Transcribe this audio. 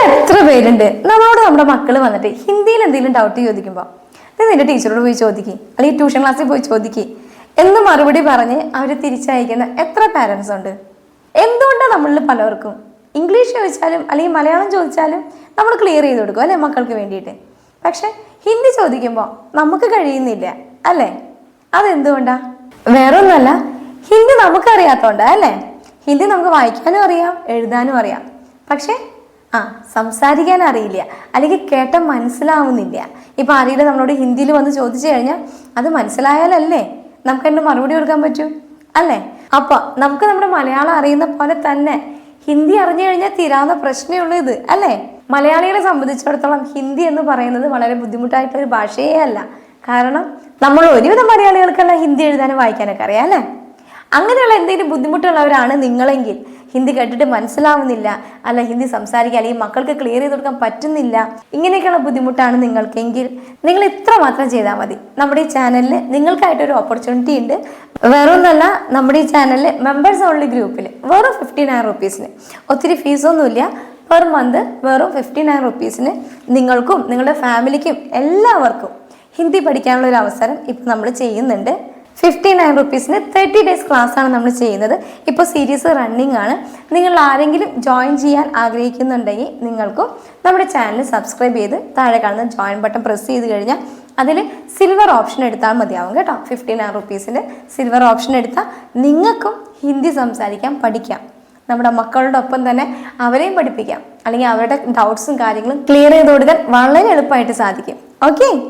എത്ര പേരുണ്ട് നമ്മളോട് നമ്മുടെ മക്കൾ വന്നിട്ട് ഹിന്ദിയിൽ എന്തെങ്കിലും ഡൗട്ട് ചോദിക്കുമ്പോൾ നീ നിന്റെ ടീച്ചറോട് പോയി ചോദിക്കുക, അല്ലെങ്കിൽ ട്യൂഷൻ ക്ലാസ്സിൽ പോയി ചോദിക്കുക എന്ന് മറുപടി പറഞ്ഞ് അവർ തിരിച്ചയക്കുന്ന എത്ര പാരൻസ് ഉണ്ട്? എന്തുകൊണ്ടാണ് നമ്മളിൽ പലർക്കും ഇംഗ്ലീഷ് ചോദിച്ചാലും അല്ലെങ്കിൽ മലയാളം ചോദിച്ചാലും നമ്മൾ ക്ലിയർ ചെയ്ത് കൊടുക്കും അല്ലേ മക്കൾക്ക് വേണ്ടിയിട്ട്. പക്ഷെ ഹിന്ദി ചോദിക്കുമ്പോൾ നമുക്ക് കഴിയുന്നില്ല അല്ലേ? അതെന്തുകൊണ്ടാ? വേറൊന്നുമല്ല, ഹിന്ദി നമുക്കറിയാത്തോണ്ടാ അല്ലേ? ഹിന്ദി നമുക്ക് വായിക്കാനും അറിയാം, എഴുതാനും അറിയാം. പക്ഷെ സംസാരിക്കാൻ അറിയില്ല, അല്ലെങ്കിൽ കേട്ട മനസ്സിലാവുന്നില്ല. ഇപ്പം ആരെങ്കിലും നമ്മളോട് ഹിന്ദിയിൽ വന്ന് ചോദിച്ചു കഴിഞ്ഞാൽ അത് മനസ്സിലായാലല്ലേ നമുക്ക് അതിൻ്റെ മറുപടി കൊടുക്കാൻ പറ്റൂ അല്ലേ? അപ്പൊ നമുക്ക് നമ്മുടെ മലയാളം അറിയുന്ന പോലെ തന്നെ ഹിന്ദി അറിഞ്ഞു കഴിഞ്ഞാൽ തീരാവുന്ന പ്രശ്നമേ ഉള്ളൂ ഇത് അല്ലേ? മലയാളികളെ സംബന്ധിച്ചിടത്തോളം ഹിന്ദി എന്ന് പറയുന്നത് വളരെ ബുദ്ധിമുട്ടായിട്ടൊരു ഭാഷയേ അല്ല. കാരണം നമ്മൾ ഒരുവിധം മലയാളികൾക്കെല്ലാം ഹിന്ദി എഴുതാനും വായിക്കാനൊക്കെ അറിയാം അല്ലേ? അങ്ങനെയുള്ള എന്തെങ്കിലും ബുദ്ധിമുട്ടുള്ളവരാണ് നിങ്ങളെങ്കിൽ, ഹിന്ദി കേട്ടിട്ട് മനസ്സിലാവുന്നില്ല, അല്ല ഹിന്ദി സംസാരിക്കുക അല്ലെങ്കിൽ മക്കൾക്ക് ക്ലിയർ ചെയ്ത് കൊടുക്കാൻ പറ്റുന്നില്ല, ഇങ്ങനെയൊക്കെയുള്ള ബുദ്ധിമുട്ടാണ് നിങ്ങൾക്കെങ്കിൽ നിങ്ങൾ ഇത്ര മാത്രം ചെയ്താൽ മതി. നമ്മുടെ ഈ ചാനലിൽ നിങ്ങൾക്കായിട്ടൊരു ഓപ്പർച്യൂണിറ്റി ഉണ്ട്. വേറൊന്നല്ല, നമ്മുടെ ഈ ചാനലിൽ മെമ്പേഴ്സ് ഓൺലി ഗ്രൂപ്പിൽ വെറും 59 റുപ്പീസിന്, ഒത്തിരി ഫീസൊന്നുമില്ല, പെർ മന്ത് വെറും 59 റുപ്പീസിന് നിങ്ങൾക്കും നിങ്ങളുടെ ഫാമിലിക്കും എല്ലാവർക്കും ഹിന്ദി പഠിക്കാനുള്ള ഒരു അവസരം ഇപ്പം നമ്മൾ ചെയ്യുന്നുണ്ട്. 59 റുപ്പീസിന് 30 ഡേയ്സ് ക്ലാസ് ആണ് നമ്മൾ ചെയ്യുന്നത്. ഇപ്പോൾ സീരീസ് റണ്ണിങ് ആണ്. നിങ്ങൾ ആരെങ്കിലും ജോയിൻ ചെയ്യാൻ ആഗ്രഹിക്കുന്നുണ്ടെങ്കിൽ നിങ്ങൾക്കും നമ്മുടെ ചാനൽ സബ്സ്ക്രൈബ് ചെയ്ത് താഴെ കാണുന്ന ജോയിൻ ബട്ടൺ പ്രസ് ചെയ്ത് കഴിഞ്ഞാൽ അതിൽ സിൽവർ ഓപ്ഷൻ എടുത്താൽ മതിയാവും കേട്ടോ. 59 റുപ്പീസിൻ്റെ സിൽവർ ഓപ്ഷൻ എടുത്താൽ നിങ്ങൾക്കും ഹിന്ദി സംസാരിക്കാൻ പഠിക്കാം. നമ്മുടെ മക്കളുടെ ഒപ്പം തന്നെ അവരെയും പഠിപ്പിക്കാം, അല്ലെങ്കിൽ അവരുടെ ഡൗട്ട്സും കാര്യങ്ങളും ക്ലിയർ ചെയ്ത് കൊടുക്കാൻ വളരെ എളുപ്പമായിട്ട് സാധിക്കും. ഓക്കെ.